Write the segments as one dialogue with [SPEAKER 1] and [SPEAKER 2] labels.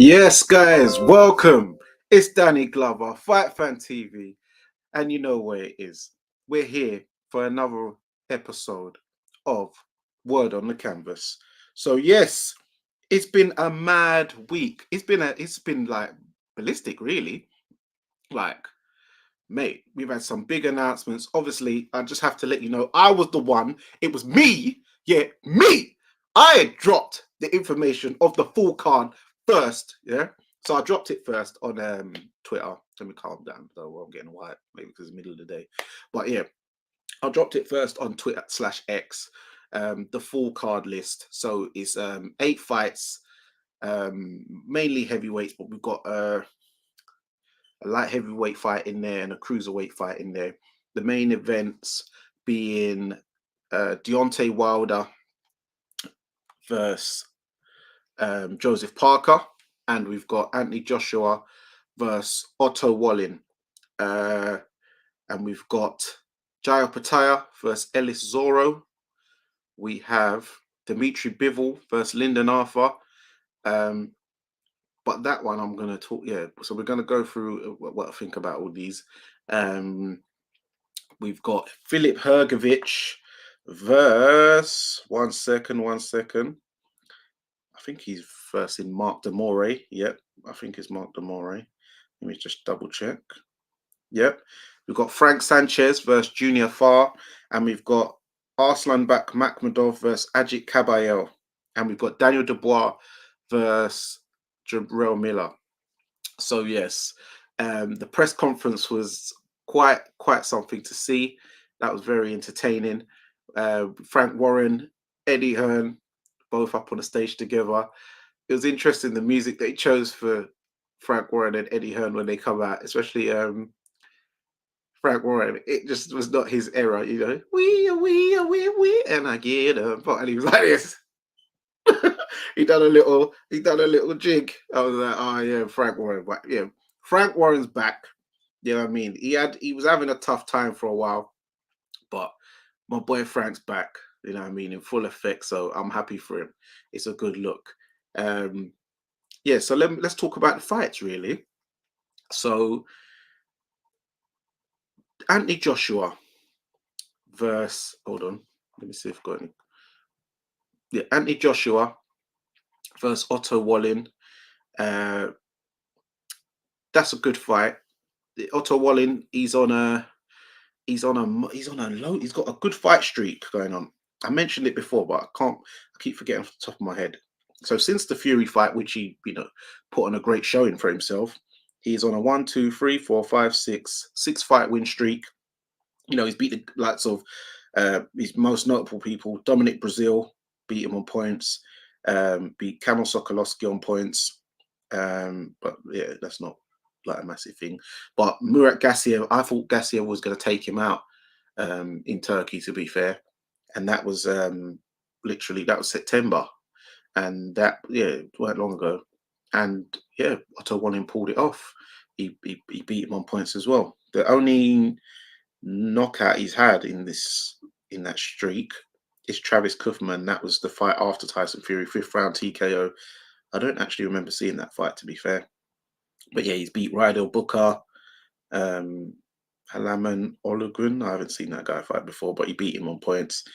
[SPEAKER 1] Yes, guys, welcome. It's Danny Glover, Fight Fan TV, and you know where it is. We're here for another episode of Word on the Canvas. So yes, it's been a mad week. It's been like ballistic, really. Like, mate, we've had some big announcements. Obviously, I just have to let you know I was the one. It was me. Yeah, me. I had dropped the information of the full card first. Yeah. So I dropped it first on Twitter. Let me calm down though. I'm getting white, maybe because it's the middle of the day. But yeah, I dropped it first on Twitter/X. The full card list. So it's 8 fights, mainly heavyweights, but we've got a light heavyweight fight in there and a cruiserweight fight in there. The main events being Deontay Wilder versus Joseph Parker, and we've got Anthony Joshua versus Otto Wallin, and we've got Jaya Pataya versus Ellis Zorro. We have Dimitri Bivol versus Lyndon Arthur. But that one I'm going to talk. Yeah, so we're going to go through what I think about all these. We've got Philip Hergovich versus one second. I think he's versing Mark Demore. Yep, I think it's Mark Demore. Let me just double check. Yep. We've got Frank Sanchez versus Junior Farr, and we've got Arslanbek Makhmudov versus Ajit Kabayel, and we've got Daniel Dubois versus Jabril Miller. So yes, the press conference was quite something to see. That was very entertaining. Frank Warren, Eddie Hearn, both up on the stage together. It was interesting the music they chose for Frank Warren and Eddie Hearn when they come out, especially Frank Warren. It just was not his era, you know. We, and I get up, and he was like this. he done a little jig. I was like, oh yeah, Frank Warren. But yeah, Frank Warren's back. You know what I mean? He was having a tough time for a while, but my boy Frank's back. You know what I mean, in full effect. So I'm happy for him. It's a good look. Yeah. So let's talk about the fights really. So Anthony Joshua versus. Hold on. Let me see if I've got any. Yeah, Anthony Joshua versus Otto Wallin. Uh, that's a good fight. Otto Wallin, he's on a low. He's got a good fight streak going on. I mentioned it before, but I keep forgetting off the top of my head. So since the Fury fight, which he put on a great showing for himself, he's on a 1, 2, 3, 4, 5, 6 fight win streak. He's beat the likes of his most notable people. Dominic Brazil beat him on points. Beat Kamil Sokolowski on points. But yeah, that's not like a massive thing. But Murat Gassiev, I thought Gassiev was going to take him out in Turkey, to be fair. And that was literally, that was September. And that, yeah, weren't long ago. And yeah, Otto Wallin pulled it off. He beat him on points as well. The only knockout he's had in that streak is Travis Kuffman. That was the fight after Tyson Fury, 5th round TKO. I don't actually remember seeing that fight, to be fair. But yeah, he's beat Rydell Booker, Halaman Olugun. I haven't seen that guy fight before, but he beat him on points.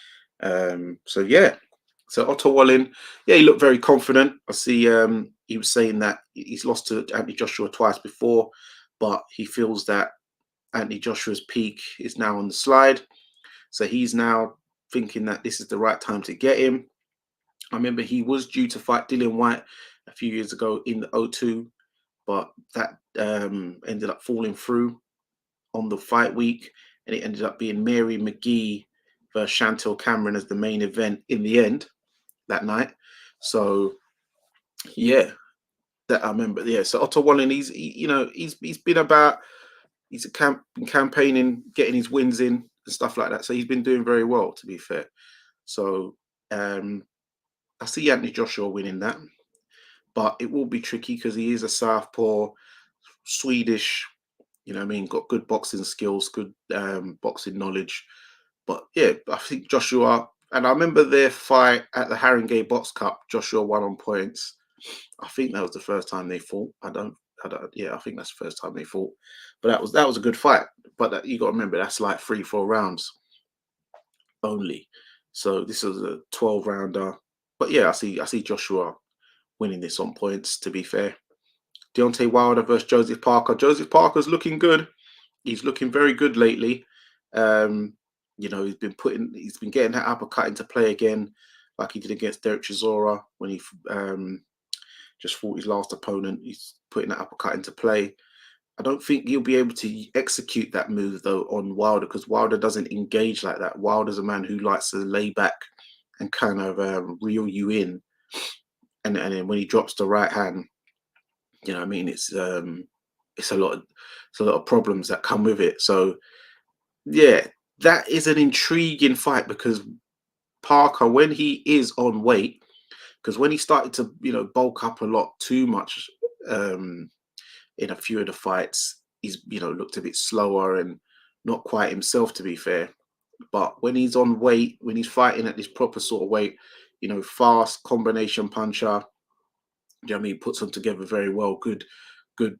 [SPEAKER 1] So yeah. So Otto Wallin, yeah, he looked very confident. I see he was saying that he's lost to Anthony Joshua twice before, but he feels that Anthony Joshua's peak is now on the slide. So he's now thinking that this is the right time to get him. I remember he was due to fight Dillian White a few years ago in the O2, but that ended up falling through on the fight week, and it ended up being Mary McGee versus Chantel Cameron as the main event in the end that night. So yeah, that I remember. Yeah, so Otto Wallin, he's been campaigning, getting his wins in and stuff like that. So he's been doing very well, to be fair. So I see Anthony Joshua winning that, but it will be tricky because he is a southpaw, Swedish. You know what I mean? Got good boxing skills, good boxing knowledge. But yeah, I think Joshua, and I remember their fight at the Haringey Box Cup, Joshua won on points. I think that was the first time they fought. Yeah, I think that's the first time they fought. But that was a good fight. But you got to remember that's like 3-4 rounds only. So this was a 12 rounder. But yeah, I see Joshua winning this on points. To be fair, Deontay Wilder versus Joseph Parker. Joseph Parker's looking good. He's looking very good lately. Um, he's been getting that uppercut into play again, like he did against Derek Chisora when he just fought his last opponent. He's putting that uppercut into play. I don't think he'll be able to execute that move though on Wilder, because Wilder doesn't engage like that. Wilder's a man who likes to lay back and kind of reel you in, and then when he drops the right hand, what I mean, it's a lot of problems that come with it. So yeah, that is an intriguing fight because Parker, when he is on weight, because when he started to bulk up a lot too much um, in a few of the fights, he's looked a bit slower and not quite himself, to be fair. But when he's on weight, when he's fighting at this proper sort of weight, fast combination puncher, do you know what I mean? Puts them together very well. Good, good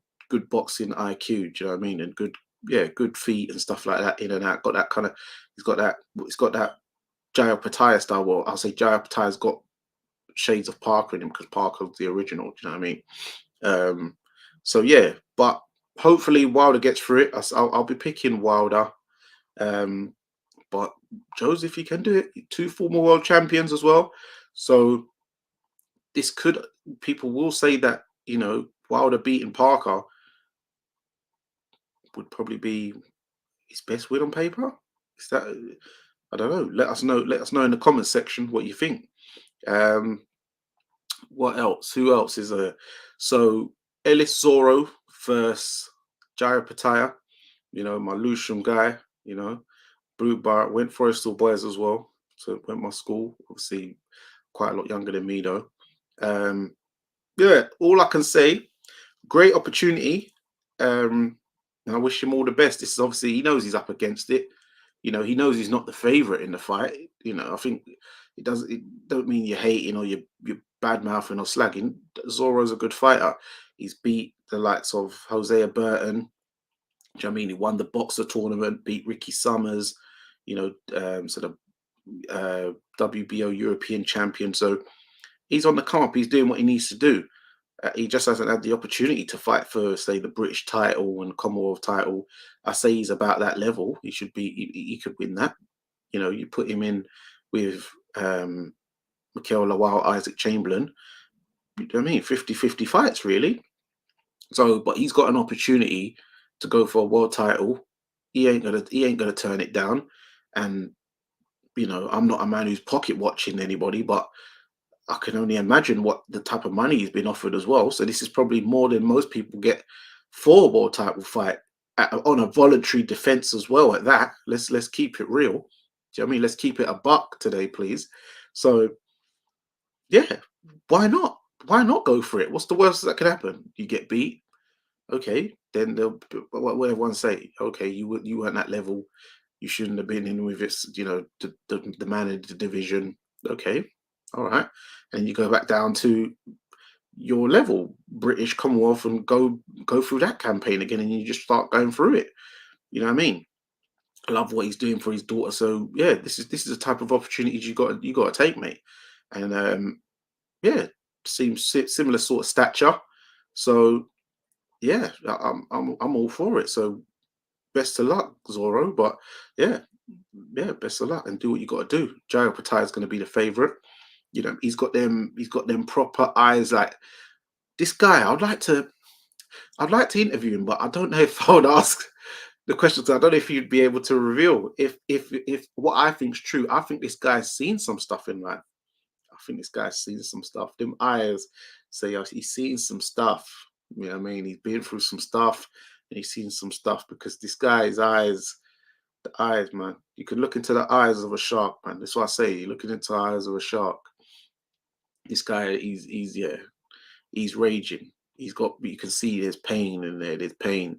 [SPEAKER 1] boxing IQ. Do you know what I mean? And good, yeah, good feet and stuff like that. In and out. Got that kind of. He's got that. He's got that Jaya Pataya style. Well, I'll say Jaya Pataya's got shades of Parker in him because Parker's the original. Do you know what I mean? So yeah, but hopefully Wilder gets through it. I'll be picking Wilder. Um, but Joseph, he can do it. Two former world champions as well. So this could, people will say that Wilder beating Parker would probably be his best win on paper. Is that, I don't know. Let us know. Let us know in the comment section what you think. Um, what else? Who else is there? So Ellis Zorro versus Jaya Pataya. My Lucian guy. Blue Bar went Forest Boys as well. So went my school. Obviously, quite a lot younger than me though. Yeah, all I can say, great opportunity. And I wish him all the best. This is obviously, he knows he's up against it. He knows he's not the favorite in the fight. I think it don't mean you're hating or you're bad mouthing or slagging. Zorro's a good fighter. He's beat the likes of Hosea Burton. Do you know what I mean? He won the boxer tournament, beat Ricky Summers, sort of WBO European champion. So he's on the come up. He's doing what he needs to do. He just hasn't had the opportunity to fight for, say, the British title and Commonwealth title. I say he's about that level. He should be. He could win that. You put him in with Mikel Lawal, Isaac Chamberlain. You know what I mean? 50-50 fights, really. So, but he's got an opportunity to go for a world title. He ain't gonna turn it down. And I'm not a man who's pocket watching anybody, but I can only imagine what the type of money he's been offered as well. So this is probably more than most people get for a world title fight on a voluntary defense as well. At that, let's keep it real. Do you know what I mean? Let's keep it a buck today, please. So yeah, why not? Why not go for it? What's the worst that could happen? You get beat. Okay, then what everyone say? Okay, you weren't that level. You shouldn't have been in with it. The man in the division. Okay, all right, and you go back down to your level, British Commonwealth, and go through that campaign again, and you just start going through it. You know what I mean? I love what he's doing for his daughter. So yeah, this is a type of opportunities you got to take, mate. And yeah, seems similar sort of stature. So yeah, I'm all for it. So best of luck, Zorro. But yeah, yeah, best of luck and do what you got to do. Jaya Patai is going to be the favorite. He's got them proper eyes. Like this guy, I'd like to interview him, but I don't know if I would ask the questions. I don't know if you'd be able to reveal if what I think's true. I think this guy's seen some stuff in life. I think this guy's seen some stuff. Them eyes say he's seen some stuff. You know what I mean? He's been through some stuff and he's seen some stuff because this guy's eyes, the eyes, man. You can look into the eyes of a shark, man. That's what I say. You're looking into the eyes of a shark. This guy, he's yeah, he's raging. You can see there's pain in there. There's pain,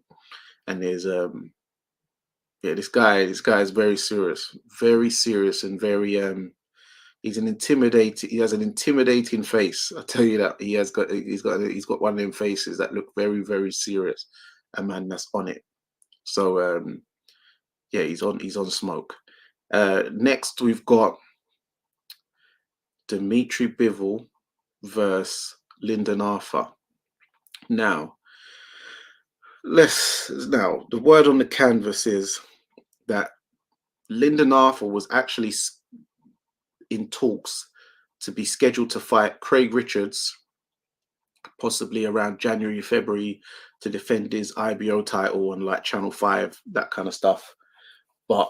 [SPEAKER 1] and there's yeah. This guy is very serious, and very He's an intimidating. He has an intimidating face. I tell you that he's got one of them faces that look very, very serious. A man that's on it. So yeah, he's on smoke. Next we've got Dimitri Bivol versus Lyndon Arthur. Now, the word on the canvas is that Lyndon Arthur was actually in talks to be scheduled to fight Craig Richards, possibly around January, February, to defend his IBO title on like Channel 5, that kind of stuff. But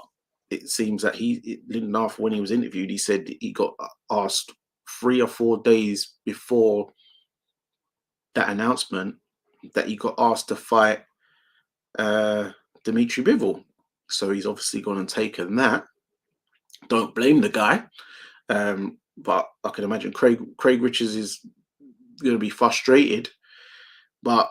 [SPEAKER 1] it seems that Lyndon Arthur, when he was interviewed, he said he got asked 3 or 4 days before that announcement that he got asked to fight Dimitri Bivol. So he's obviously gone and taken that. Don't blame the guy. But I can imagine Craig Richards is going to be frustrated. But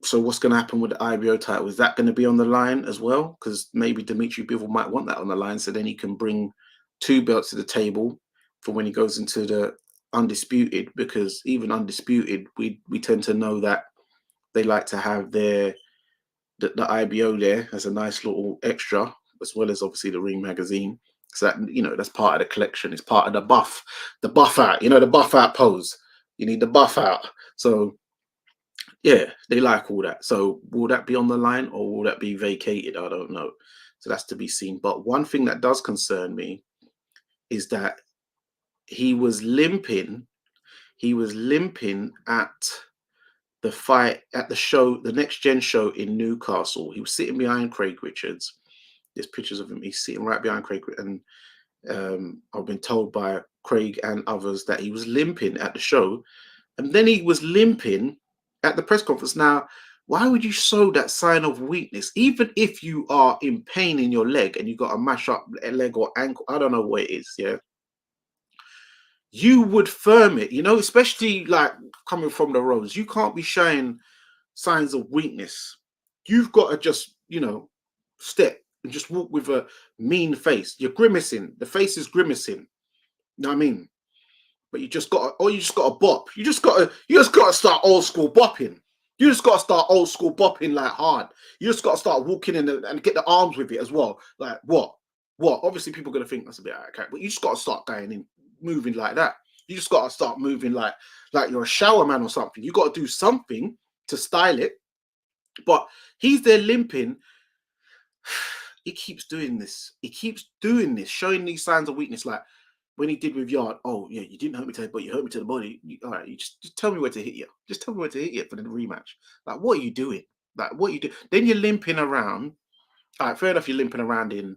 [SPEAKER 1] so what's going to happen with the IBO title? Is that going to be on the line as well? Because maybe Dimitri Bivol might want that on the line, so then he can bring 2 belts to the table for when he goes into the undisputed. Because even undisputed, we tend to know that they like to have the IBO there as a nice little extra, as well as obviously the Ring magazine. So that, that's part of the collection. It's part of the buff out. The buff out pose. You need the buff out. So yeah, they like all that. So will that be on the line or will that be vacated? I don't know. So that's to be seen. But one thing that does concern me is that he was limping. He was limping at the fight at the show, the Next Gen show in Newcastle. He was sitting behind Craig Richards. There's pictures of him. He's sitting right behind Craig, and I've been told by Craig and others that he was limping at the show, and then he was limping at the press conference. Now, why would you show that sign of weakness, even if you are in pain in your leg and you got a mash up leg or ankle? I don't know what it is. Yeah, you would firm it, especially like coming from the roads. You can't be showing signs of weakness. You've got to just, step and just walk with a mean face. You're grimacing. The face is grimacing. You know what I mean? But you just got to bop. You just got to start old school bopping. You just got to start old school bopping like hard. You just got to start walking in and get the arms with it as well. Like what? Obviously people are going to think that's a bit okay, but you just got to start going in, moving like that. You just got to start moving like you're a shower man or something. You got to do something to style it. But he's there limping. He keeps doing this. Showing these signs of weakness. Like when he did with Yard, oh yeah, you didn't hurt me to the body, you hurt me to the body. All right, you just tell me where to hit you. Just tell me where to hit you for the rematch. Like, what are you doing? Like, what you do? Then you're limping around. All right, fair enough. You're limping around in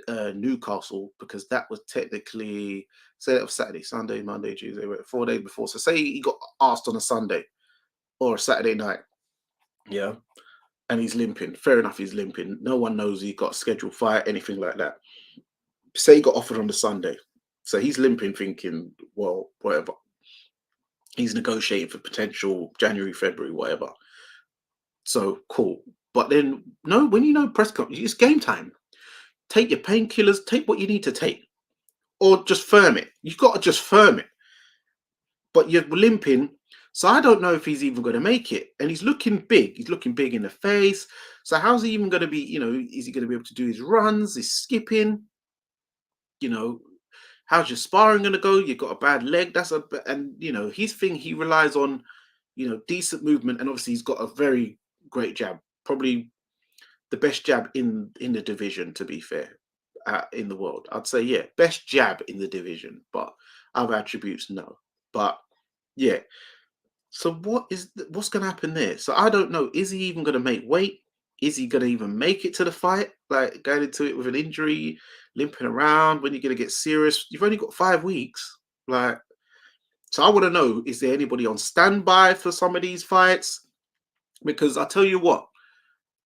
[SPEAKER 1] Newcastle because that was technically, say that was Saturday, Sunday, Monday, Tuesday, 4 days before. So say he got asked on a Sunday or a Saturday night. Yeah. And he's limping. Fair enough, he's limping. No one knows he got a scheduled fight, anything like that. Say he got offered on the Sunday. So he's limping, thinking, well, whatever. He's negotiating for potential January, February, whatever. So cool. But then, no, when press conference, it's game time. Take your painkillers, take what you need to take. Or just firm it. You've got to just firm it. But you're limping. So I don't know if he's even going to make it. And he's looking big. He's looking big in the face. So how's he even going to be, is he going to be able to do his runs, his skipping? How's your sparring going to go? You've got a bad leg. His thing, he relies on, decent movement. And obviously he's got a very great jab. Probably the best jab in the division, to be fair, in the world. I'd say, yeah, best jab in the division. But other attributes, no. But yeah. So what's going to happen there? So I don't know. Is he even going to make weight? Is he going to even make it to the fight? Like going into it with an injury, limping around, when you're going to get serious? You've only got 5 weeks. So I want to know, is there anybody on standby for some of these fights? Because I tell you what,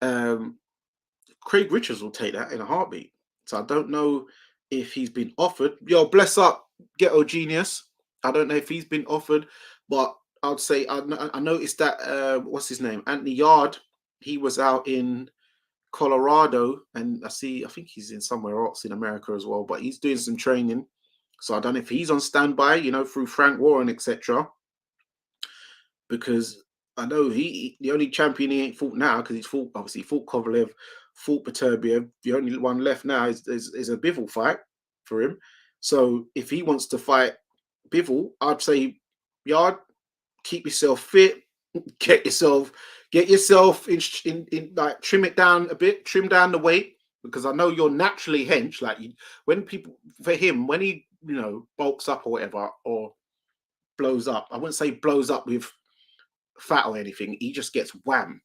[SPEAKER 1] Craig Richards will take that in a heartbeat. So I don't know if he's been offered. Yo, bless up, Ghetto Genius. I don't know if he's been offered, but I'd say I noticed that what's his name, Anthony Yard. He was out in Colorado, and I think he's in somewhere else in America as well. But he's doing some training. So I don't know if he's on standby, through Frank Warren, etc. Because I know the only champion he ain't fought now, because he's fought, obviously fought Kovalev, fought Beterbiev. The only one left now is a Bivol fight for him. So if he wants to fight Bivol, I'd say, Yard, keep yourself fit, get yourself in like, trim it down a bit, trim down the weight, because I know you're naturally hench. Like, when people, for him, when he bulks up or whatever, or blows up, I wouldn't say blows up with fat or anything, he just gets wham.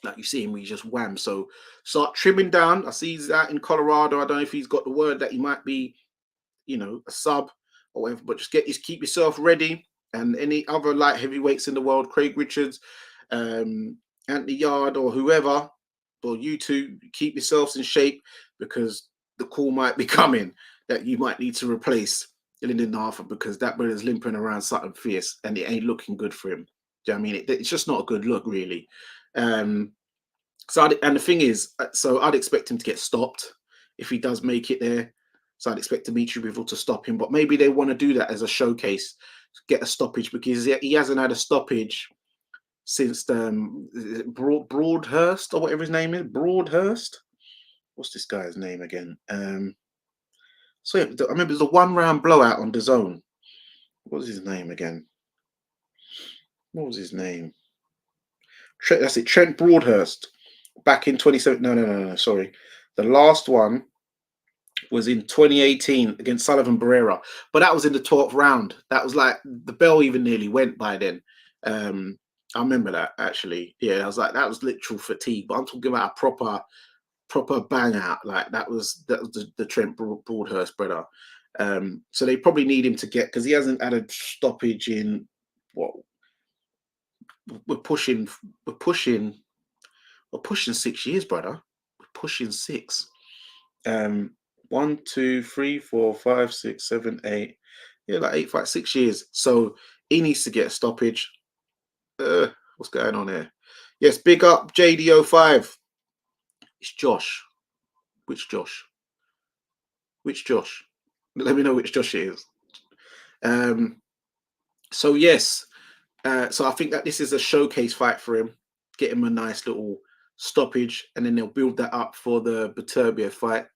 [SPEAKER 1] Like, you see him, he just wham. So start trimming down. I see he's out in Colorado. I don't know if he's got the word that he might be, a sub or whatever, but just keep yourself ready. And any other light heavyweights in the world, Craig Richards, Anthony Yard, or whoever, or you two, keep yourselves in shape, because the call might be coming that you might need to replace Lyndon Arthur, because that brother's limping around something fierce and it ain't looking good for him. Do you know what I mean? It's just not a good look, really. And the thing is, so I'd expect him to get stopped if he does make it there. So I'd expect Dimitri Bivol to stop him, but maybe they want to do that as a showcase, get a stoppage, because he hasn't had a stoppage since Broadhurst, or whatever his name is. Broadhurst. What's this guy's name again? So I remember there's a 1-round blowout on DAZN. What was his name again? What was his name? That's it, Trent Broadhurst. Back in 2017. No, sorry. The last one was in 2018 against Sullivan Barrera, but that was in the 12th round. That was like, the bell even nearly went by then. I remember that, actually. Yeah, I was like, that was literal fatigue. But I'm talking about a proper bang out. Like, that was the Trent Broadhurst brother. So they probably need him to get, because he hasn't had a stoppage in what, we're pushing 6 years, brother. We're pushing 6. 1, 2, 3, 4, 5, 6, 7, 8. Yeah, like 8 fights, 6 years. So he needs to get a stoppage. What's going on here? Yes, big up JD05. It's Josh. Which Josh? Which Josh? Let me know which Josh it is. So yes, so I think that this is a showcase fight for him. Get him a nice little stoppage, and then they'll build that up for the Beterbiev fight,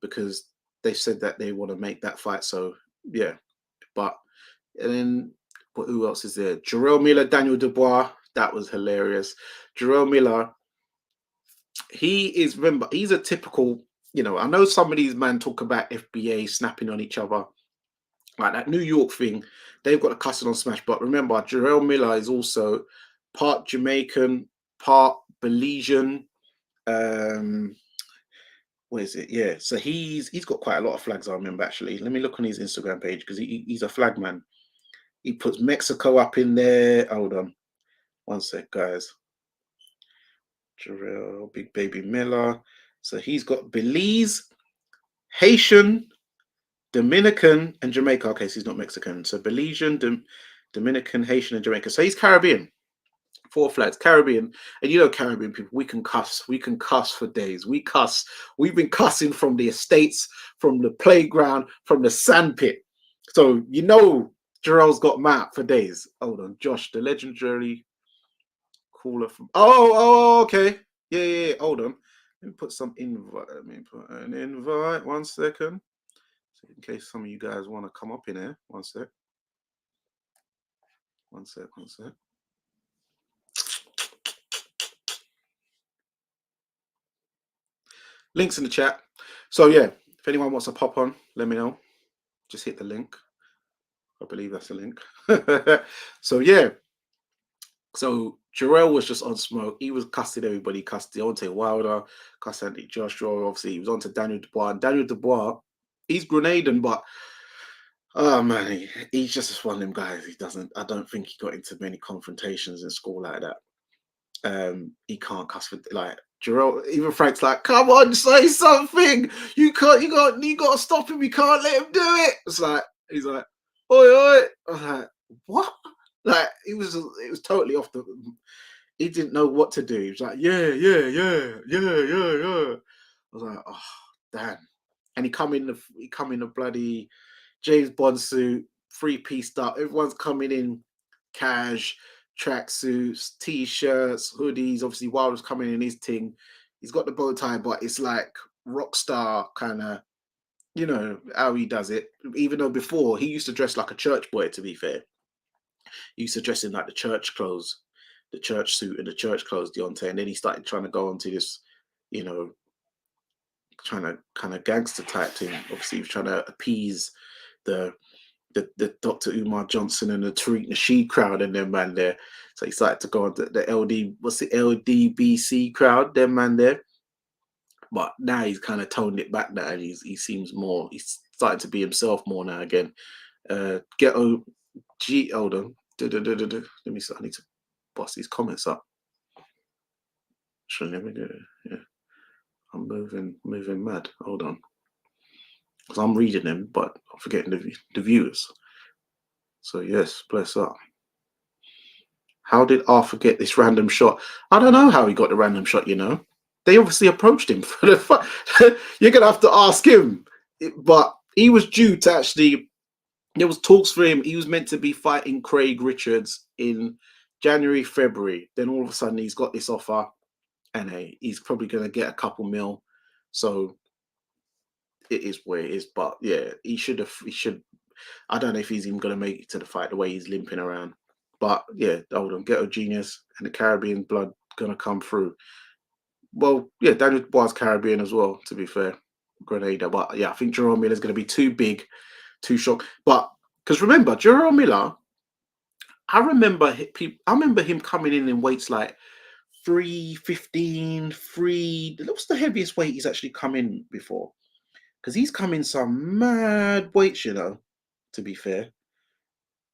[SPEAKER 1] because they said that they want to make that fight. So yeah, and then who else is there? Jarrell Miller, Daniel Dubois. That was hilarious. Jarrell Miller, remember, he's a typical, I know some of these men talk about FBA snapping on each other, like that New York thing. They've got a cussing on Smash, but remember, Jarrell Miller is also part Jamaican, part Belizean. What is it? Yeah, so he's got quite a lot of flags. I remember, actually. Let me look on his Instagram page, because he's a flag man. He puts Mexico up in there. Hold on, one sec, guys. Jarrell, Big Baby Miller. So he's got Belize, Haitian, Dominican, and Jamaica. Okay, so he's not Mexican. So Belizean, Dominican, Haitian, and Jamaica. So he's Caribbean. 4 flags, Caribbean. And Caribbean people, we can cuss. We can cuss for days. We cuss. We've been cussing from the estates, from the playground, from the sandpit. So Jarrell's got Matt for days. Hold on, Josh, the legendary caller from. Oh, okay. Yeah. Hold on. Let me put some invite. Let me put an invite. 1 second. So in case some of you guys want to come up in here. 1 sec. 1 sec. Links in the chat. So yeah, if anyone wants to pop on, let me know. Just hit the link. I believe that's a link. So yeah. So Jarrell was just on smoke. He was cussing everybody. Cussed Deontay Wilder, cussed Anthony Joshua. Obviously, he was on to Daniel Dubois. And Daniel Dubois, he's Grenadian, but oh man, he's just one of them guys. I don't think he got into many confrontations in school like that. He can't cuss for, like, Jarrell. Even Frank's like, come on, say something. You got to stop him. You can't let him do it. It's like, he's like, oi. I was like, what? Like, it was totally off the. He didn't know what to do. He was like, yeah. I was like, oh damn. And he come in the bloody James Bond suit, three-piece up. Everyone's coming in cash, tracksuits, t-shirts, hoodies. Obviously, Wilder's coming in his thing. He's got the bow tie, but it's like rock star kind of, you know, how he does it. Even though before he used to dress like a church boy, to be fair. He used to dress in like the church clothes, the church suit and the church clothes, Deontay. And then he started trying to go onto this, you know, trying to kind of gangster type thing. Obviously, he was trying to appease the the Dr. Umar Johnson and the Tariq Nasheed crowd and them man there. So he started to go on the LD, what's the LDBC crowd, them man there. But now he's kind of toned it back now, and he seems more. He's starting to be himself more now again. Ghetto G. Hold on. Let me. I need to boss these comments up. Let me do it. Yeah, I'm moving mad. Hold on, because I'm reading them, but I'm forgetting the viewers. So yes, bless up. How did Arthur get this random shot? I don't know how he got the random shot. You know, they obviously approached him for the. You're gonna have to ask him, but he was due to actually. There was talks for him. He was meant to be fighting Craig Richards in January, February. Then all of a sudden he's got this offer, and hey, he's probably going to get a couple mil. So it is where it is. But yeah, he should have. He should. I don't know if he's even going to make it to the fight the way he's limping around. But yeah, hold on. Ghetto Genius and the Caribbean blood going to come through. Well, yeah, Daniel Dubois Caribbean as well, to be fair. Grenada. But yeah, I think Jerome Miller's going to be too big, too shocked. But because remember, Jerome Miller, I remember him coming in weights like 315, 3. What's the heaviest weight he's actually come in before? Because he's come in some mad weights, you know, to be fair.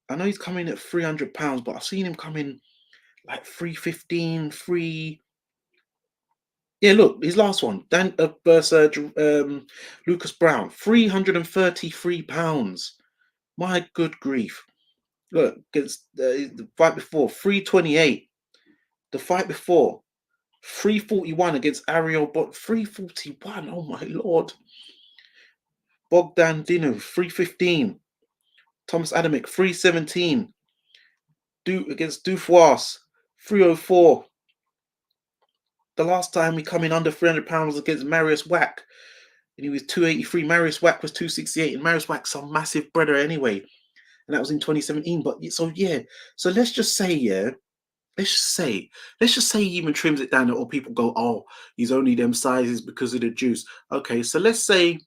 [SPEAKER 1] I know he's coming at 300 pounds, but I've seen him come in like 315, 3. Yeah, look, his last one, versus Lucas Brown, 333 pounds. My good grief. Look, against the fight before, 328. The fight before, 341 against Ariel, but 341. Oh my lord. Bogdan Dinu, 315. Thomas Adamic, 317. Against Dufois, 304. The last time we come in under 300 pounds was against Marius Wack, and he was 283. Marius Wack was 268, and Marius Wack's some massive brother anyway, and that was in 2017. But so yeah, so let's just say let's just say he even trims it down, or people go, oh, he's only them sizes because of the juice. Okay, so let's say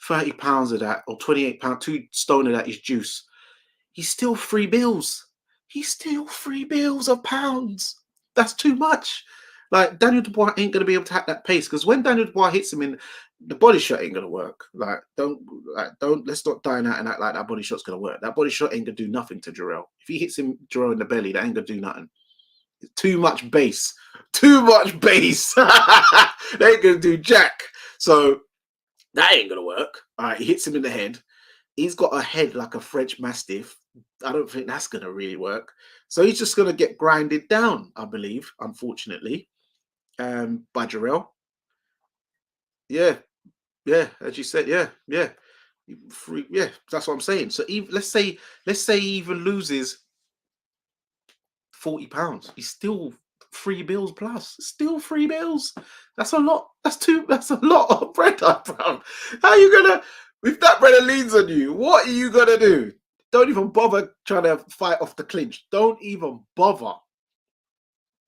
[SPEAKER 1] 30 pounds of that, or 28 pounds, 2 stone of that is juice. He's still 3 bills. He's still 3 bills of pounds. That's too much. Like, Daniel Dubois ain't going to be able to hack that pace, because when Daniel Dubois hits him in, the body shot ain't going to work. Let's not die out and act like that body shot's going to work. That body shot ain't going to do nothing to Jarrell. If he hits him, Jarrell, in the belly, that ain't going to do nothing. It's too much bass. Too much bass. They ain't going to do jack. So, that ain't going to work. All right, he hits him in the head. He's got a head like a French Mastiff. I don't think that's going to really work. So he's just going to get grinded down, I believe, unfortunately, by Jarrell. Yeah, as you said, yeah. That's what I'm saying. So let's say he even loses 40 pounds. He's still 3 bills plus. Still 3 bills. That's a lot. That's a lot of bread, bro. How are you gonna? If that bread leans on you, what are you gonna do? Don't even bother trying to fight off the clinch. Don't even bother.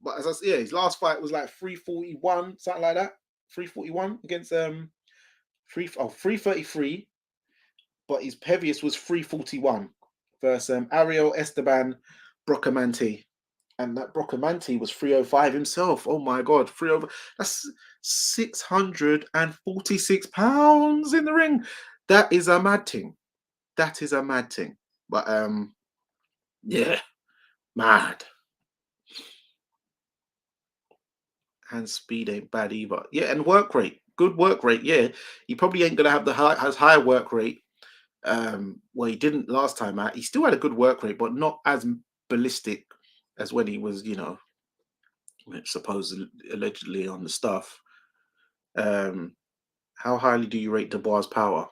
[SPEAKER 1] But as I said, his last fight was like 341, something like that. 341 against 333. But his heaviest was 341 versus Ariel Esteban Brocamante. And that Brocamante was 305 himself. Oh my God, 305. That's 646 pounds in the ring. That is a mad thing. That is a mad thing. But yeah, mad. And speed ain't bad either. Yeah, and work rate, good work rate. Yeah, he probably ain't gonna have has higher work rate. Well, he didn't last time out. He still had a good work rate, but not as ballistic as when he was, you know, supposedly allegedly on the stuff. How highly do you rate Dubois' power?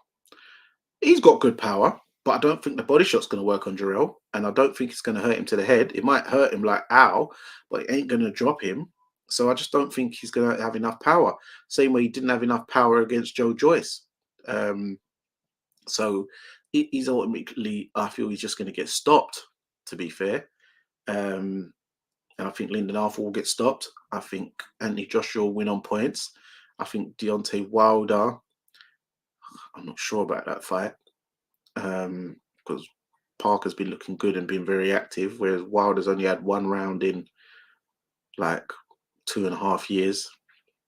[SPEAKER 1] He's got good power, but I don't think the body shot's going to work on Jarrell, and I don't think it's going to hurt him to the head. It might hurt him like ow, but it ain't going to drop him. So I just don't think he's going to have enough power. Same way he didn't have enough power against Joe Joyce. So he's ultimately, I feel he's just going to get stopped, to be fair. And I think Lyndon Arthur will get stopped. I think Anthony Joshua will win on points. I think Deontay Wilder, I'm not sure about that fight. Because Parker's been looking good and been very active, whereas Wilder's only had one round in like 2.5 years.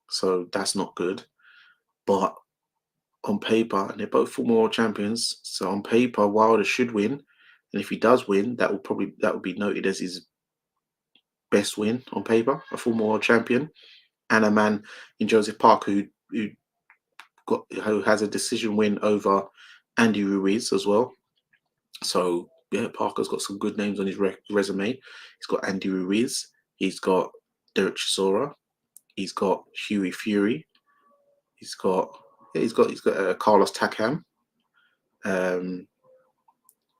[SPEAKER 1] So that's not good. But on paper, and they're both former world champions. So on paper, Wilder should win. And if he does win, that will be noted as his best win on paper, a former world champion, and a man in Joseph Parker who has a decision win over Andy Ruiz as well. So yeah, Parker's got some good names on his resume. He's got Andy Ruiz. He's got Derek Chisora. He's got Hughie Fury. He's got Carlos Takam.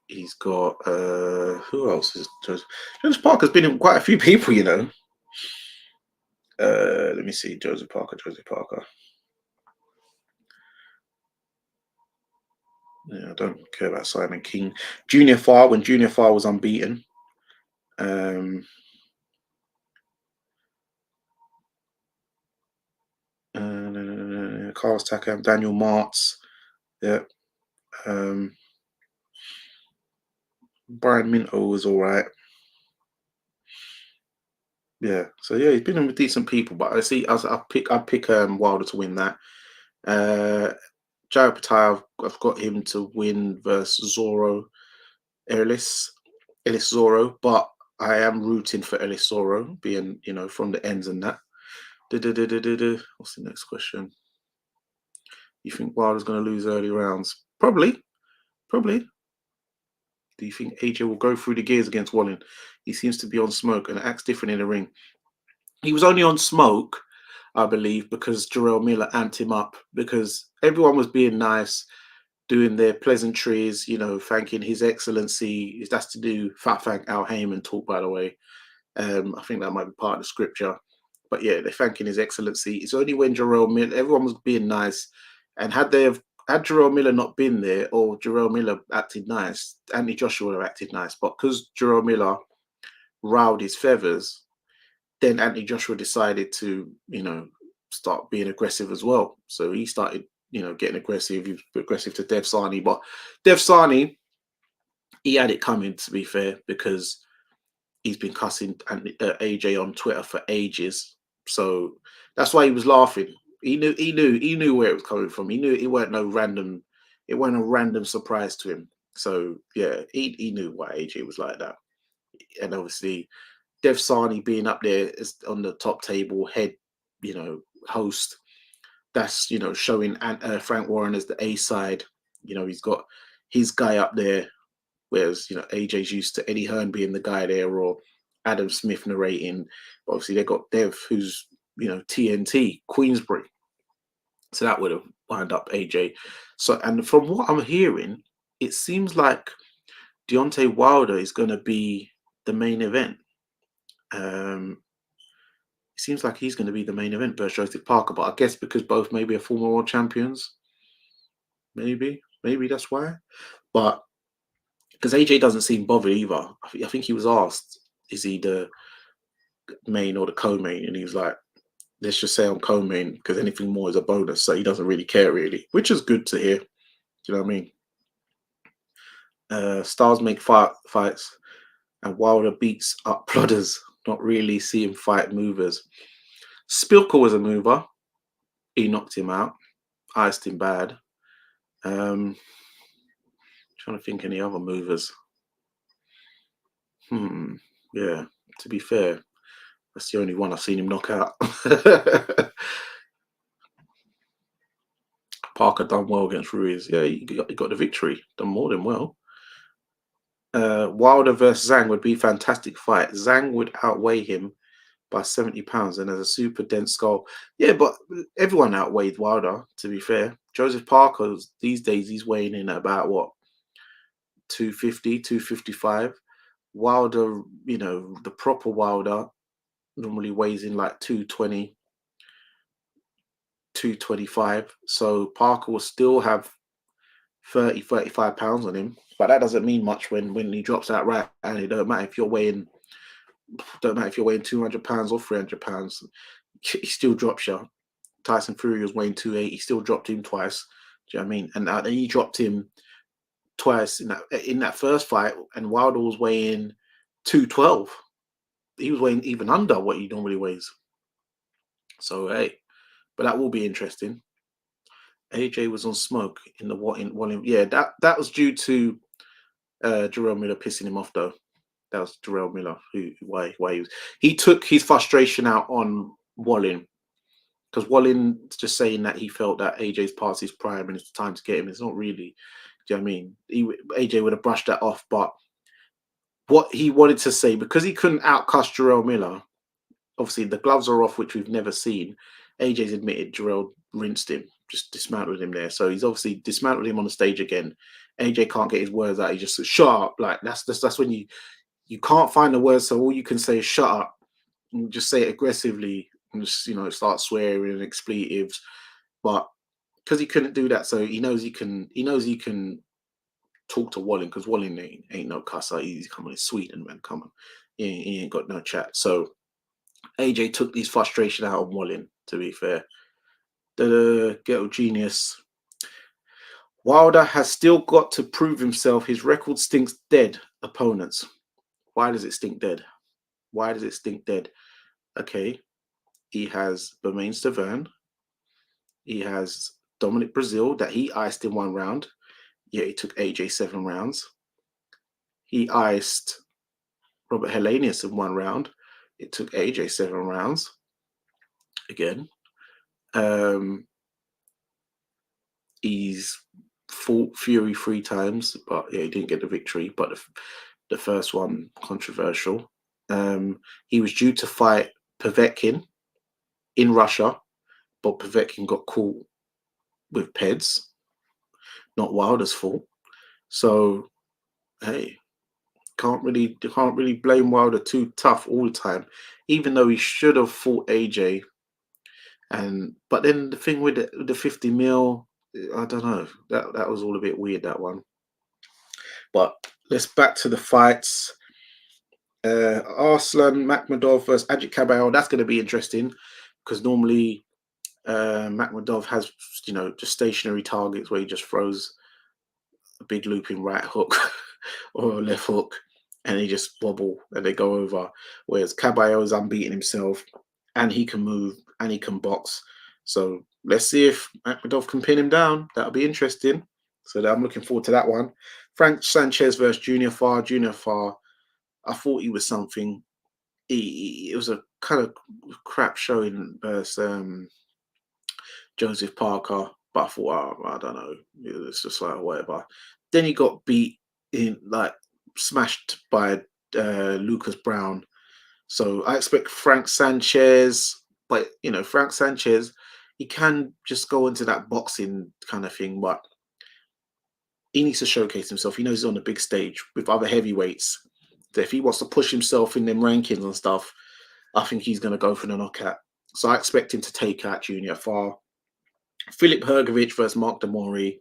[SPEAKER 1] He's got who else is Joseph Parker's been in quite a few people, you know. Let me see, Joseph Parker. Yeah, I don't care about Simon King. Junior Farr, when Junior Farr was unbeaten. Carlos Takam, Daniel Martz. Yeah. Brian Minto was all right. Yeah. So yeah, he's been in with decent people, but I'd pick Wilder to win that. Jared Patai, I've got him to win versus Ellis Zorro, but I am rooting for Ellis Zorro, being, you know, from the ends and that. What's the next question? You think Wilder's going to lose early rounds? Probably. Do you think AJ will go through the gears against Wallin? He seems to be on smoke and acts different in the ring. He was only on smoke, I believe, because Jarrell Miller amped him up, because everyone was being nice, doing their pleasantries, you know, thanking His Excellency. That's to do thank Al Heyman talk, by the way. I think that might be part of the scripture. But yeah, they're thanking His Excellency. It's only when Jarrell Miller, everyone was being nice, and had Jarrell Miller not been there, or Jarrell Miller acted nice, Anthony Joshua would have acted nice. But because Jarrell Miller riled his feathers, then Anthony Joshua decided to, you know, start being aggressive as well. So he started, you know, getting aggressive. He was aggressive to Dev Sani, but Dev Sani, he had it coming, to be fair, because he's been cussing AJ on Twitter for ages. So that's why he was laughing. He knew where it was coming from. He knew it weren't a random surprise to him. So yeah, he knew why AJ was like that. And obviously Dev Sani being up there is on the top table head, you know, host. That's, you know, showing Frank Warren as the A side. You know, he's got his guy up there, whereas, you know, AJ's used to Eddie Hearn being the guy there, or Adam Smith narrating. But obviously they got Dev, who's, you know, TNT Queensbury. So that would have wound up AJ. So, and from what I'm hearing, it seems like Deontay Wilder is going to be the main event. It seems like he's going to be the main event versus Joseph Parker, but I guess because both maybe are former world champions, maybe that's why. But because AJ doesn't seem bothered either. I think he was asked, is he the main or the co-main? And he was like, let's just say I'm co-main, because anything more is a bonus. So he doesn't really care, really, which is good to hear. Do you know what I mean? Stars make fights, and Wilder beats up plodders, not really seeing fight movers. Spilker was a mover. He knocked him out, iced him bad. Trying to think any other movers. Yeah, to be fair, that's the only one I've seen him knock out. Parker done well against Ruiz. Yeah, he got the victory. Done more than well. Wilder versus Zhang would be a fantastic fight. Zhang would outweigh him by 70 pounds and has a super dense skull. Yeah, but everyone outweighed Wilder, to be fair. Joseph Parker these days he's weighing in at about what 250, 255. Wilder, the proper Wilder normally weighs in like 220, 225. So Parker will still have 30, 35 pounds on him. But that doesn't mean much when he drops out right. And it don't matter if you're weighing 200 pounds or 300 pounds, he still drops you. Tyson Fury was weighing 280, he still dropped him twice. Do you know what I mean? And then he dropped him twice in that first fight, and Wilder was weighing 212. He was weighing even under what he normally weighs. So hey, but that will be interesting. AJ was on smoke in the what in yeah, that was due to Jarrell Miller pissing him off though. That was Jarrell Miller why he took his frustration out on Wallin, because Wallin just saying that he felt that AJ's past his prime and it's time to get him. It's not really. Do you know what I mean? AJ would have brushed that off, but what he wanted to say, because he couldn't outcuss Jarrell Miller, obviously the gloves are off, which we've never seen. AJ's admitted Jarrell rinsed him, just dismantled him there. So he's obviously dismantled him on the stage again. AJ can't get his words out. He just says, shut up. Like that's when you can't find the words, so all you can say is shut up. And just say it aggressively and just start swearing and expletives. But because he couldn't do that, so he knows he can talk to Wallin, because Wallin ain't no cusser. He's coming in Sweden, man. Come on. He ain't got no chat. So AJ took his frustration out on Wallin, to be fair. The ghetto genius. Wilder has still got to prove himself. His record stinks dead, opponents. Why does it stink dead? Why does it stink dead? Okay, he has Bermain Stavern. He has Dominic Brazil that he iced in 1 round. Yeah, he took AJ 7 rounds. He iced Robert Helenius in 1 round. It took AJ 7 rounds. Again. He's fought Fury 3 times, but yeah, he didn't get the victory. But the first one, controversial. He was due to fight Povetkin in Russia, but Povetkin got caught with PEDs. Not Wilder's fault. So, hey, can't really blame Wilder too tough all the time, even though he should have fought AJ. But then the thing with the 50 mil, I don't know. That was all a bit weird, that one. But let's back to the fights. Arslan Makhmudov versus Ajit Caballero. That's going to be interesting, because normally Makhmudov has just stationary targets where he just throws a big looping right hook or a left hook, and they just wobble and they go over. Whereas Caballero is unbeaten himself, and he can move and he can box. So let's see if Makhmudov can pin him down. That'll be interesting. So I'm looking forward to that one. Frank Sanchez versus Junior Farr. Junior Farr, I thought he was something. It was a kind of crap showing versus Joseph Parker, but I thought, I don't know, it's just like whatever. Then he got beat smashed by Lucas Brown. So I expect Frank Sanchez, but Frank Sanchez, he can just go into that boxing kind of thing, but he needs to showcase himself. He knows he's on the big stage with other heavyweights. So if he wants to push himself in them rankings and stuff, I think he's going to go for the knockout. So I expect him to take out Junior Farr. Philip Hrgovic versus Mark Damori.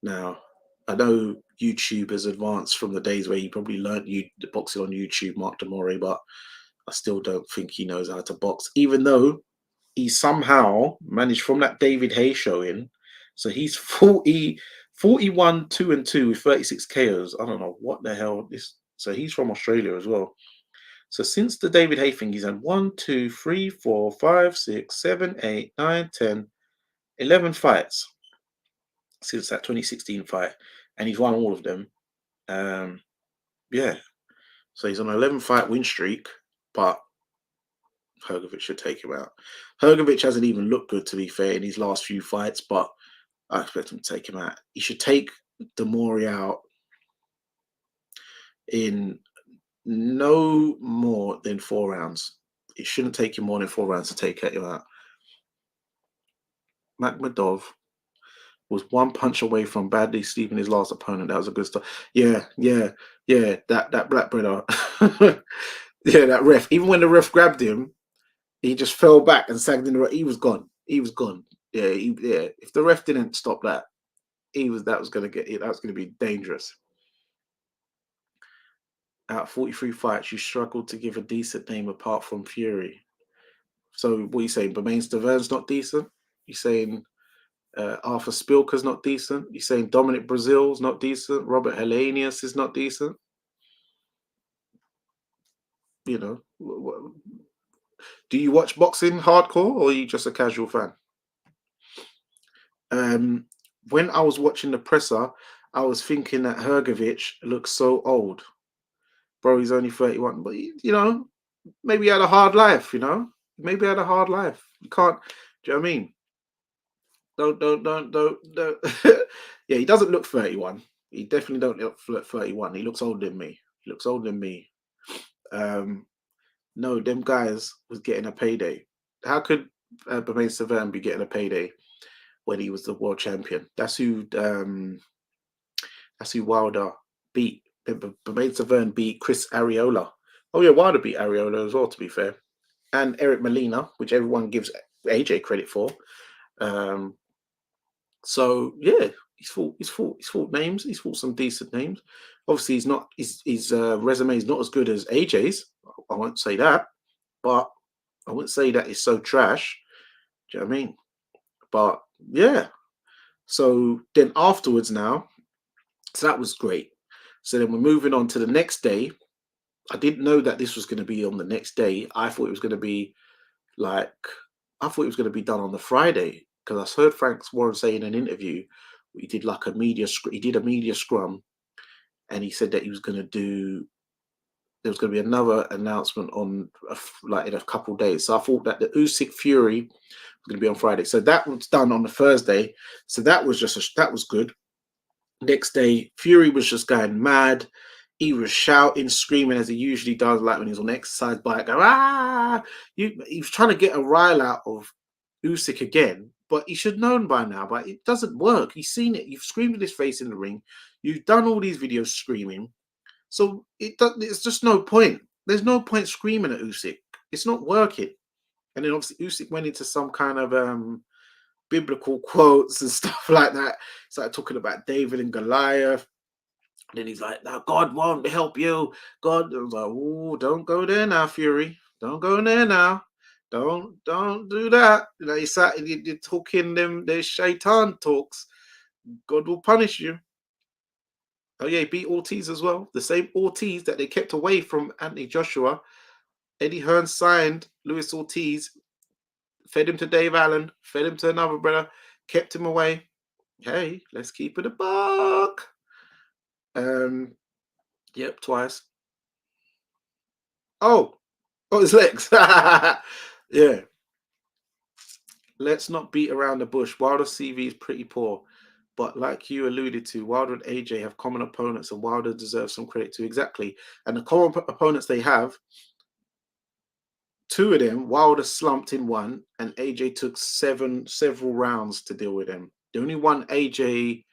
[SPEAKER 1] Now, I know YouTube has advanced from the days where he probably learned the boxing on YouTube, Mark Damori, but I still don't think he knows how to box, even though he somehow managed from that David Haye showing. So he's 41, 2-2 with 36 KOs. I don't know what the hell this. So he's from Australia as well. So since the David Haye thing, he's had 1, 2, 3, 4, 5, 6, 7, 8, 9, 10, 11 fights since that 2016 fight, and he's won all of them. Yeah. So he's on an 11-fight win streak, but Hrgovic should take him out. Hrgovic hasn't even looked good, to be fair, in his last few fights, but I expect him to take him out. He should take Damori out in no more than 4 rounds. It shouldn't take him more than 4 rounds to take him out. Makhmudov was one punch away from badly sleeping his last opponent. That was a good stuff. Yeah, yeah, yeah. That black brother. Yeah, that ref. Even when the ref grabbed him, he just fell back and sagged in the. He was gone. He was gone. Yeah, yeah. If the ref didn't stop that, that was gonna get it. That was gonna be dangerous. Out of 43 fights, you struggled to give a decent name apart from Fury. So what are you saying? Bermain Stavern's not decent? You saying Arthur Spilker's not decent? You saying Dominic Brazil's not decent? Robert Helenius is not decent? You know, do you watch boxing hardcore or are you just a casual fan? When I was watching the presser, I was thinking that Hergovich looks so old. Bro, he's only 31, but you know, maybe he had a hard life, you know? Maybe he had a hard life. You can't, do you know what I mean? Don't. Yeah, he doesn't look 31. He definitely don't look 31. He looks older than me. He looks older than me. No, them guys was getting a payday. How could Bermain Saverne be getting a payday when he was the world champion? That's who Wilder beat. Bermain Saverne beat Chris Arreola. Oh yeah, Wilder beat Arreola as well, to be fair. And Eric Molina, which everyone gives AJ credit for. So yeah, he's fought names. He's fought some decent names. Obviously, he's not. His resume is not as good as AJ's. I won't say that, but I wouldn't say that it's so trash. Do you know what I mean? But yeah. So then afterwards, now, so that was great. So then we're moving on to the next day. I didn't know that this was going to be on the next day. I thought it was going to be like I thought it was going to be done on the Friday because I heard Frank Warren say in an interview he did like a media scrum, and he said that he was going to do there was going to be another announcement on like in a couple of days. So I thought that the Usyk Fury was going to be on Friday. So that was done on the Thursday. So that was that was good. Next day, Fury was just going mad. He was shouting, screaming as he usually does, like when he's on the exercise bike. Go, ah! He was trying to get a rile out of Usyk again, but he should have known by now. But it doesn't work. He's seen it. You've screamed in his face in the ring. You've done all these videos screaming. So it's just no point. There's no point screaming at Usyk. It's not working. And then obviously Usyk went into some kind of biblical quotes and stuff like that. Started talking about David and Goliath. And then he's like, "Now God won't help you. God," I was like, "Oh, don't go there now, Fury. Don't go there now. Don't do that." You know, he sat and you're talking them their shaitan talks. God will punish you. Oh yeah, he beat Ortiz as well. The same Ortiz that they kept away from Anthony Joshua. Eddie Hearn signed Luis Ortiz, fed him to Dave Allen, fed him to another brother, kept him away. Hey, let's keep it a buck. Yep, twice. Oh, his legs. Yeah. Let's not beat around the bush. Wilder's CV is pretty poor. But like you alluded to, Wilder and AJ have common opponents, and Wilder deserves some credit too. Exactly. And the common opponents they have, two of them, Wilder slumped in one, and AJ took several rounds to deal with him. The only one AJ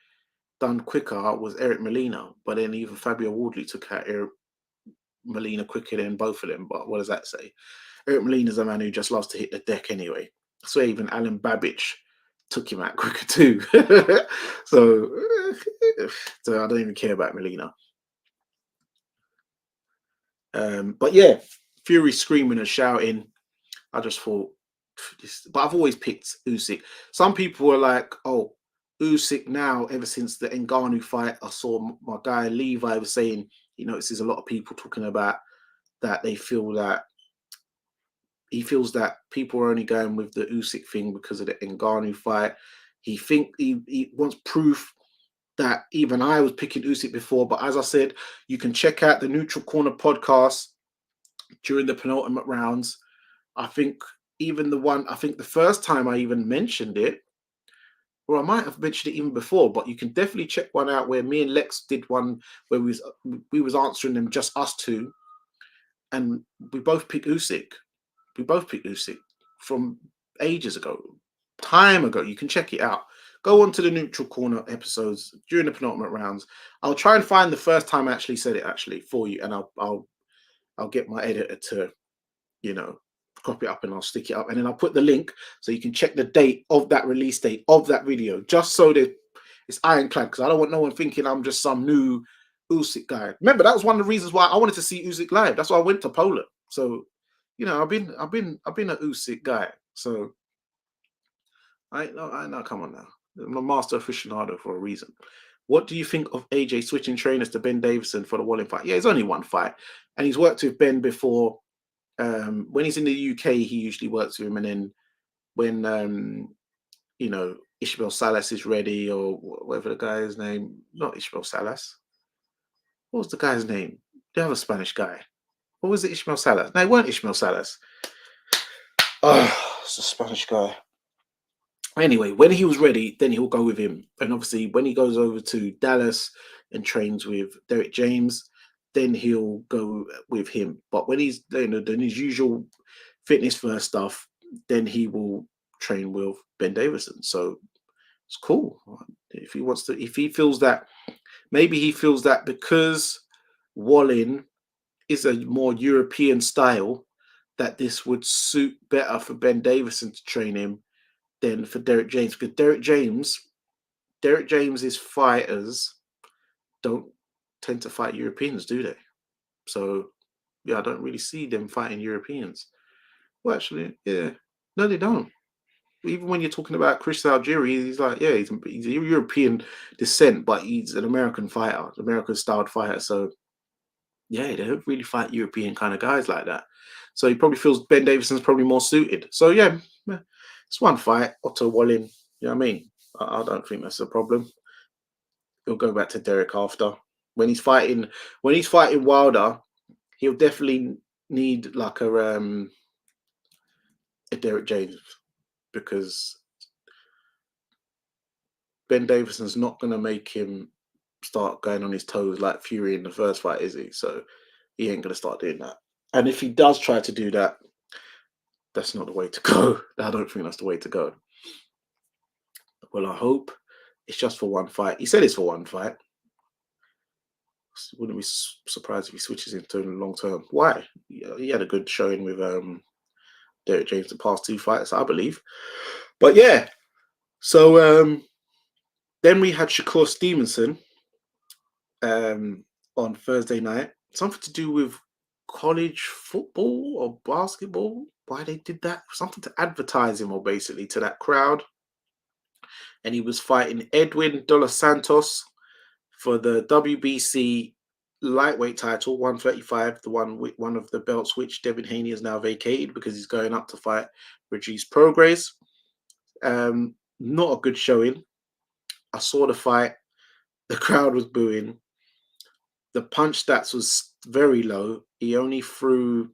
[SPEAKER 1] done quicker was Eric Molina, but then even Fabio Wardley took out Eric Molina quicker than both of them. But what does that say? Eric Molina's a man who just loves to hit the deck anyway. I swear even Alan Babbage took him out quicker too. so, so I don't even care about Molina. But yeah, Fury screaming and shouting. I just thought, but I've always picked Usyk. Some people were like, "Oh, Usyk now." Ever since the Ngannou fight, I saw my guy Levi was saying he notices a lot of people talking about that they feel that he feels that people are only going with the Usyk thing because of the Ngannou fight. He wants proof that even I was picking Usyk before, but as I said, you can check out the Neutral Corner podcast during the penultimate rounds. I think the first time I even mentioned it, or I might have mentioned it even before, but you can definitely check one out where me and Lex did one where we was answering them just us two, and we both picked Usyk. We both picked Usyk from ages ago, time ago. You can check it out. Go on to the neutral corner episodes during the penultimate rounds. I'll try and find the first time I actually said it actually for you, and I'll get my editor to, you know, crop it up and I'll stick it up, and then I'll put the link so you can check the date of that release date of that video, just so that it's ironclad, because I don't want no one thinking I'm just some new Usyk guy. Remember, that was one of the reasons why I wanted to see Usyk live. That's why I went to Poland. So, you know, I've been an Usyk guy. So I know. Come on now, I'm a master aficionado for a reason. What do you think of AJ switching trainers to Ben Davison for the Wallin fight? Yeah, it's only one fight, and he's worked with Ben before. When he's in the UK, he usually works with him, and then when you know, Ishmael Salas is ready, or whatever the guy's name, not Ishmael Salas. What was the guy's name? The other Spanish guy. What was it? Ishmael Salas? No, it weren't Ishmael Salas. Oh, it's a Spanish guy. Anyway, when he was ready, then he'll go with him. And obviously, when he goes over to Dallas and trains with Derek James, then he'll go with him. But when he's, you know, doing his usual fitness first stuff, then he will train with Ben Davison. So it's cool. If he wants to, if he feels that, maybe he feels that because Wallin is a more European style, that this would suit better for Ben Davison to train him than for Derek James. Because Derek James's fighters don't tend to fight Europeans, do they? So yeah, I don't really see them fighting Europeans. Well, actually, yeah, no, they don't. Even when you're talking about Chris Algieri, he's like, yeah, he's a European descent, but he's an American fighter, American styled fighter. So yeah, they don't really fight European kind of guys like that. So he probably feels Ben Davison's probably more suited. So yeah, it's one fight. Otto Wallin, you know what I mean? I don't think that's a problem. He'll go back to Derek after. When he's fighting Wilder, he'll definitely need like a Derek James, because Ben Davison's not going to make him start going on his toes like Fury in the first fight, is he? So he ain't going to start doing that. And if he does try to do that, that's not the way to go. I don't think that's the way to go. Well, I hope it's just for one fight. He said it's for one fight. Wouldn't be surprised if he switches into long term. Why? He had a good showing with Derek James the past two fights, I believe. But yeah, so then we had Shakur Stevenson on Thursday night. Something to do with college football or basketball. Why they did that? Something to advertise him, or basically to that crowd. And he was fighting Edwin De Los Santos for the WBC lightweight title, 135, the one of the belts which Devin Haney has now vacated because he's going up to fight Regis Prograis. Not a good showing. I saw the fight. The crowd was booing. The punch stats was very low. He only threw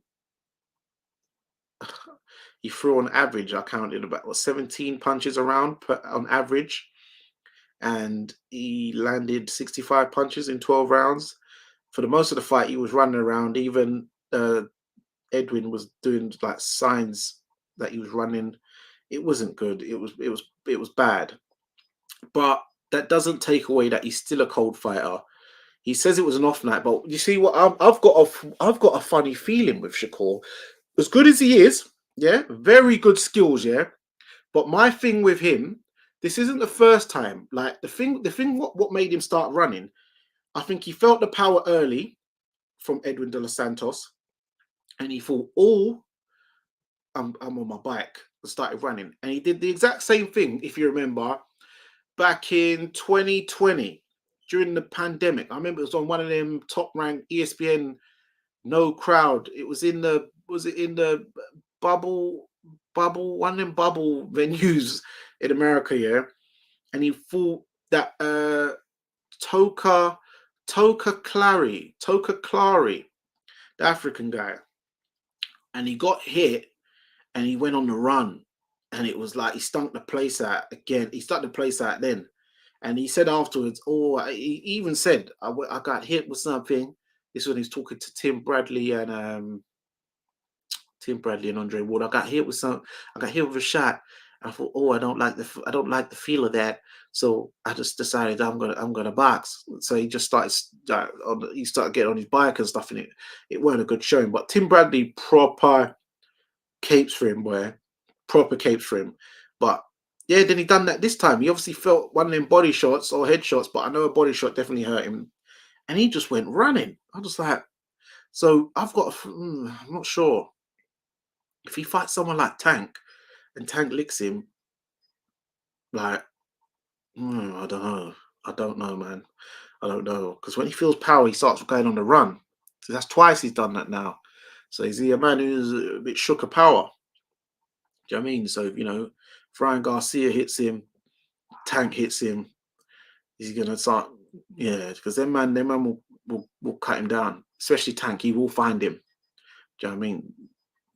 [SPEAKER 1] on average, I counted about 17 punches around on average, and he landed 65 punches in 12 rounds. For the most of the fight, he was running around. Even Edwin was doing like signs that he was running. It wasn't good. It was bad. But that doesn't take away that he's still a cold fighter. He says it was an off night, but you see what I've got a funny feeling with Shakur. As good as he is, yeah, very good skills, yeah. But my thing with him, this isn't the first time. Like the thing, what made him start running, I think he felt the power early from Edwin De Los Santos, and he thought, "Oh, I'm on my bike," and started running. And he did the exact same thing, if you remember, back in 2020 during the pandemic. I remember it was on one of them top ranked ESPN no crowd. It was in the bubble, one of them bubble venues in America, yeah. And he fought that Toka Clary, the African guy, and he got hit and he went on the run, and it was like he stunk the place out again. He stunk the place out then, and he said afterwards, "Oh, he even said I got hit with something." This is when he's talking to Tim Bradley and Andre Ward. I got hit with a shot, I thought, oh, I don't like the feel of that. So I just decided I'm gonna box. So he just he started getting on his bike and stuff, and it weren't a good showing. But Tim Bradley proper capes for him, where proper capes for him. But yeah, then he done that this time. He obviously felt one of them body shots or head shots, but I know a body shot definitely hurt him, and he just went running. I was like, so I'm not sure if he fights someone like Tank and Tank licks him, like, I don't know. I don't know, man. I don't know. Because when he feels power, he starts going on the run. So that's twice he's done that now. So is he a man who's a bit shook of power? Do you know what I mean? So, if Ryan Garcia hits him, Tank hits him, is he gonna start? Yeah, because them man will cut him down. Especially Tank, he will find him. Do you know what I mean?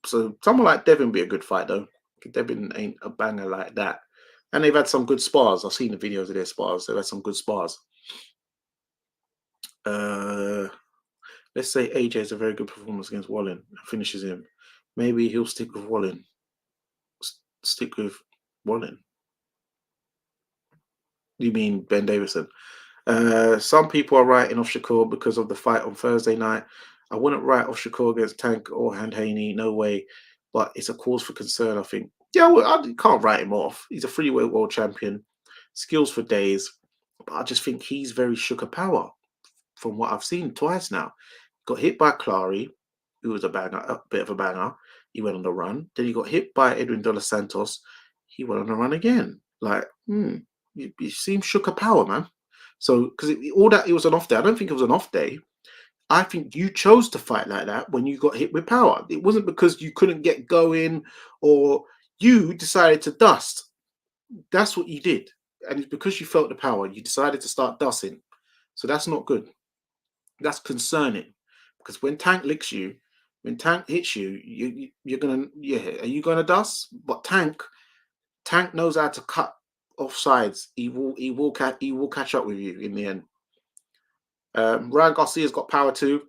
[SPEAKER 1] So someone like Devin be a good fight though. Devin ain't a banger like that. And they've had some good spars. I've seen the videos of their spars. They've had some good spars. Uh, let's say AJ has a very good performance against Wallin and finishes him. Maybe he'll stick with Wallin. Stick with Wallin. You mean Ben Davison? Some people are writing off Shakur because of the fight on Thursday night. I wouldn't write off Shakur against Tank or Handhaney, no way. But it's a cause for concern, I think. Yeah, well, I can't write him off. He's a freeweight world champion, skills for days. But I just think he's very shook of power from what I've seen twice now. Got hit by Clary, who was a bit of a banger. He went on the run. Then he got hit by Edwin De Los Santos. He went on the run again. Like, you seem shook of power, man. So, because all that, it was an off day. I don't think it was an off day. I think you chose to fight like that when you got hit with power. It wasn't because you couldn't get going or you decided to dust. That's what you did. And it's because you felt the power. You decided to start dusting. So that's not good. That's concerning. Because when Tank licks you, when Tank hits you, you're gonna, yeah, are you gonna dust? But Tank knows how to cut off sides. He will catch up with you in the end. Ryan Garcia's got power too,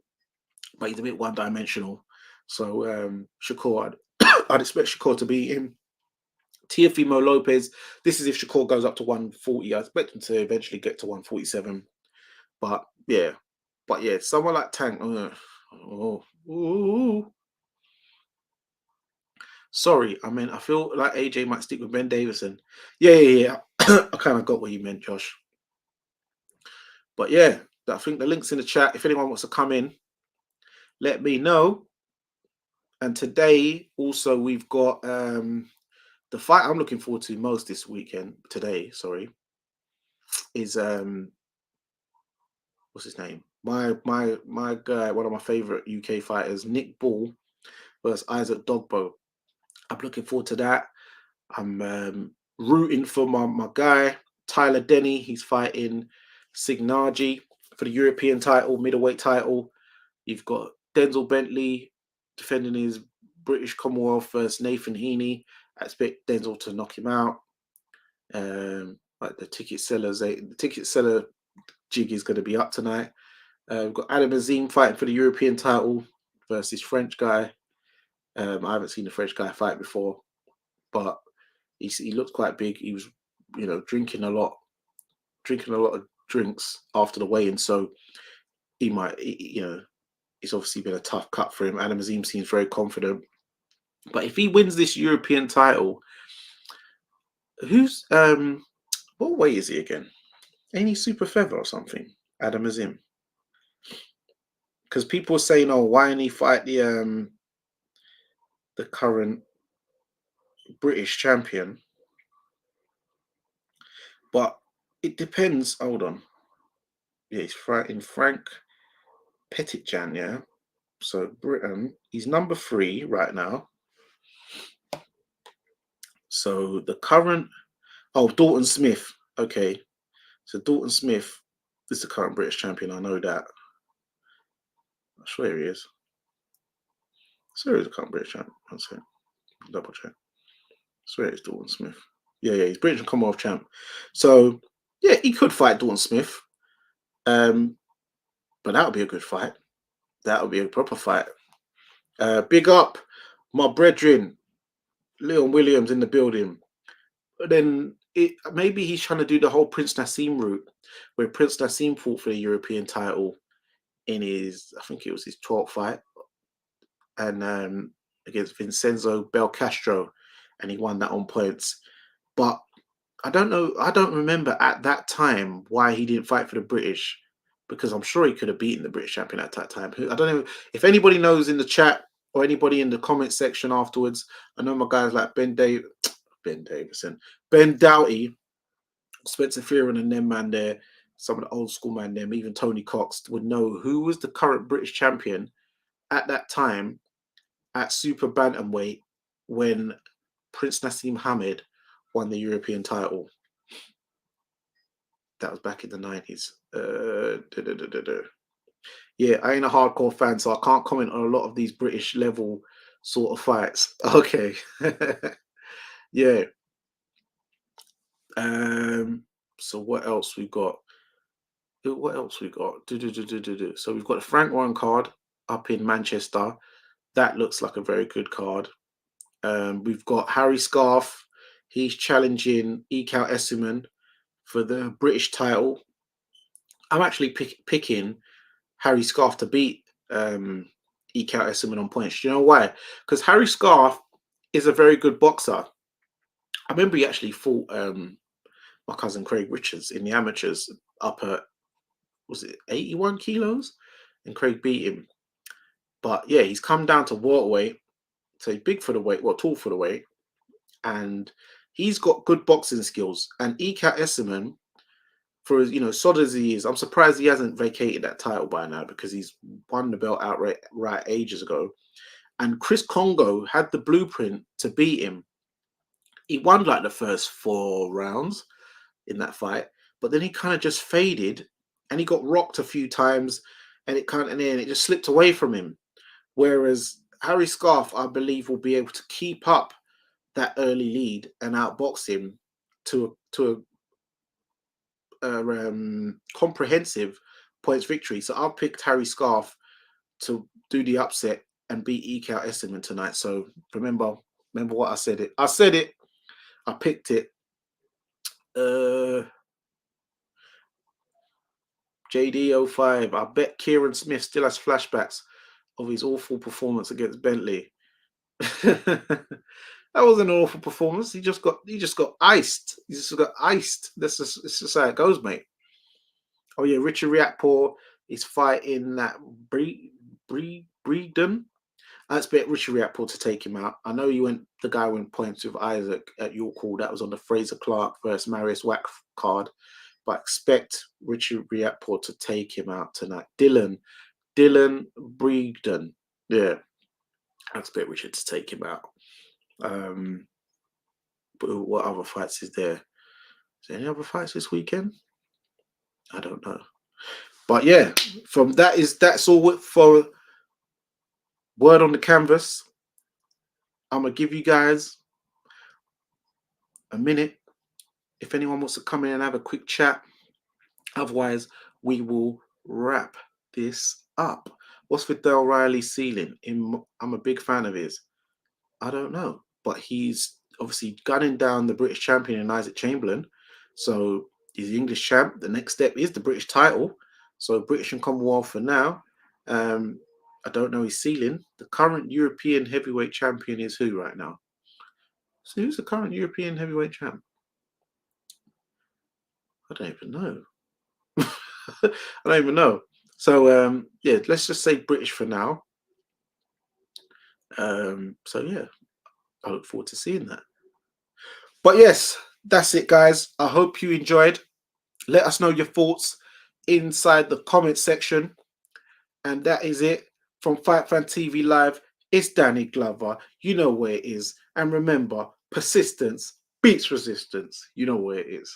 [SPEAKER 1] but he's a bit one-dimensional. So Shakur, I'd expect Shakur to beat him. Teofimo Lopez, this is if Shakur goes up to 140. I expect him to eventually get to 147. But yeah, someone like Tank. Sorry, I mean, I feel like AJ might stick with Ben Davison. Yeah. I kind of got what you meant, Josh. But yeah, I think the link's in the chat. If anyone wants to come in, let me know. And today, also, we've got the fight I'm looking forward to most this weekend. Today, sorry, is what's his name? My guy, one of my favorite UK fighters, Nick Ball versus Isaac Dogbo. I'm looking forward to that. I'm rooting for my guy Tyler Denny. He's fighting Signaji for the European title, middleweight title. You've got Denzel Bentley defending his British Commonwealth versus Nathan Heaney. I expect Denzel to knock him out. Like the ticket seller jig is going to be up tonight. We've got Adam Azim fighting for the European title versus French guy. I haven't seen the French guy fight before, but he looked quite big. He was, drinking a lot of drinks after the weigh-in, so he might, it's obviously been a tough cut for him. Adam Azim seems very confident, but if he wins this European title, who's what weight is he again? Ain't he super feather or something? Adam Azim, because people are saying, oh, why didn't he fight the current British champion? But it depends. Hold on. Yeah, he's fighting Frank Petitjan, yeah. So Britain, he's number 3 right now. So the current, Dalton Smith. Okay, so Dalton Smith is the current British champion. I know that. I swear he is. I swear he's the current British champion. One second, double check. I swear it's Dalton Smith. Yeah, he's British and Commonwealth champ. So yeah, he could fight Dalton Smith. But that would be a good fight. That would be a proper fight. Big up my brethren, Leon Williams in the building. then maybe he's trying to do the whole Prince Nassim route, where Prince Nassim fought for the European title in his, I think it was his 12th fight, and against Vincenzo Belcastro, and he won that on points. But I don't know. I don't remember at that time why he didn't fight for the British, because I'm sure he could have beaten the British champion at that time. I don't know if anybody knows in the chat or anybody in the comment section afterwards. I know my guys like Ben Davison, Ben Doughty, Spencer Fearon, and them man there, some of the old school man them, even Tony Cox would know who was the current British champion at that time at super bantamweight when Prince Nassim Hamed won the European title. That was back in the 90s. Yeah, I ain't a hardcore fan, so I can't comment on a lot of these British level sort of fights. Okay. Yeah. So what else we got? What else we got? So we've got the Frank Warren card up in Manchester. That looks like a very good card. We've got Harry Scarf. He's challenging Ekal Esiman for the British title. I'm actually picking Harry Scarf to beat Ekal Esiman on points. Do you know why? Because Harry Scarf is a very good boxer. I remember he actually fought my cousin Craig Richards in the amateurs up at, was it 81 kilos? And Craig beat him. But yeah, he's come down to welterweight. So he's big for the weight, well, tall for the weight. And he's got good boxing skills. And Ekal Esiman, for as solid as he is, I'm surprised he hasn't vacated that title by now, because he's won the belt outright ages ago. And Chris Congo had the blueprint to beat him. He won like the first 4 rounds in that fight, but then he kind of just faded, and he got rocked a few times, and then it just slipped away from him. Whereas Harry Scarf, I believe, will be able to keep up that early lead and outbox him to a comprehensive points victory. So I've picked Harry Scarf to do the upset and beat Ekal Esiman tonight. So remember what I said. I picked it. JD05. I bet Kieran Smith still has flashbacks of his awful performance against Bentley. That was an awful performance. He just got iced. He just got iced. It's just how it goes, mate. Oh yeah, Richard Riakporhe is fighting that Breeden. I expect Richard Riakporhe to take him out. I know the guy went points with Isaac at York Hall. That was on the Fraser Clark versus Marius Wack card. But I expect Richard Riakporhe to take him out tonight. Dylan Breeden. Yeah. I expect Richard to take him out. But what other fights is there? Is there any other fights this weekend? I don't know. But yeah, that's all for Word on the Canvas. I'm gonna give you guys a minute if anyone wants to come in and have a quick chat. Otherwise, we will wrap this up. What's with Dale Riley's ceiling? I'm a big fan of his. I don't know, but he's obviously gunning down the British champion in Isaac Chamberlain. So he's the English champ. The next step is the British title. So British and Commonwealth for now. I don't know his ceiling. The current European heavyweight champion is who right now? So who's the current European heavyweight champ? I don't even know. I don't even know. So yeah, let's just say British for now. So yeah, I look forward to seeing that. But yes, that's it, guys. I hope you enjoyed. Let us know your thoughts inside the comment section. And that is it from Fight Fan TV Live. It's Danny Glover. You know where it is. And remember, persistence beats resistance. You know where it is.